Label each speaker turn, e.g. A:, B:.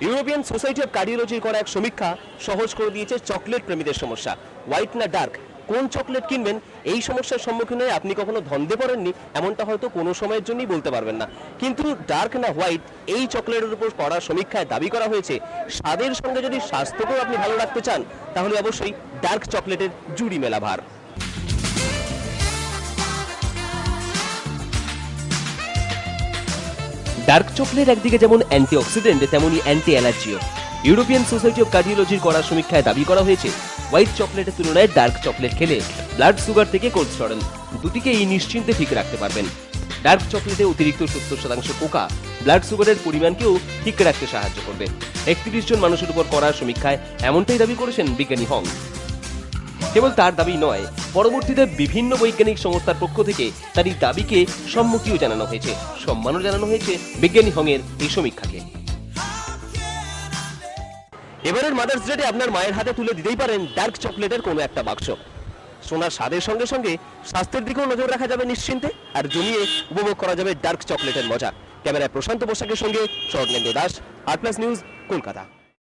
A: European society of কার্ডিওলজির করা এক সমীক্ষা সহজ করে দিয়েছে চকলেট প্রেমীদের সমস্যা। হোয়াইট না ডার্ক, কোন চকলেট কিনবেন, এই সমস্যার সম্মুখীন হয়ে আপনি কখনো ধন্দে পড়েননি এমনটা হয়তো কোনো সময়ের জন্যই বলতে পারবেন না। কিন্তু ডার্ক না হোয়াইট, এই চকলেটের উপর করা সমীক্ষায় দাবি করা হয়েছে স্বাদের সঙ্গে যদি স্বাস্থ্যকেও আপনি ভালো রাখতে চান তাহলে অবশ্যই ডার্ক চকলেটের জুড়ি মেলা ভার। ডার্ক চকলেট একদিকে যেমন অ্যান্টিঅক্সিডেন্ট তেমনই অ্যান্টি অ্যালার্জিও। ইউরোপিয়ান সোসাইটি অফ কার্ডিওলজির করা সমীক্ষায় দাবি করা হয়েছে হোয়াইট চকলেটের তুলনায় ডার্ক চকলেট খেলে ব্লাড সুগার থেকে কোলেস্টেরল দুটিকেই নিশ্চিন্তে ঠিক রাখতে পারবেন। ডার্ক চকলেটে অতিরিক্ত 70% কোকা ব্লাড সুগারের পরিমাণকেও ঠিক রাখতে সাহায্য করবে। 31 জন মানুষের উপর করা সমীক্ষায় এমনটাই দাবি করেছেন বিজ্ঞানী হং। কেবল তার দাবি নয়, পরবর্তীতে বিভিন্ন বৈজ্ঞানিক সংস্থার পক্ষ থেকে তার এই দাবিকে সম্মতিও জানানো হয়েছে, সম্মানও জানানো হয়েছে বিজ্ঞানী হংয়ের এই সমীক্ষাকে। এবারের মাদার্স ডে আপনার মায়ের হাতে তুলে দিতেই পারেন ডার্ক চকলেটের কোনো একটা বাক্স। সোনার স্বাদের সঙ্গে সঙ্গে স্বাস্থ্যের দিকেও নজর রাখা যাবে নিশ্চিন্তে, আর জমিয়ে উপভোগ করা যাবে ডার্ক চকলেটের মজা। ক্যামেরায় প্রশান্ত পোশাকের সঙ্গে স্বর্ণেন্দু দাস, আট প্লাস নিউজ, কলকাতা।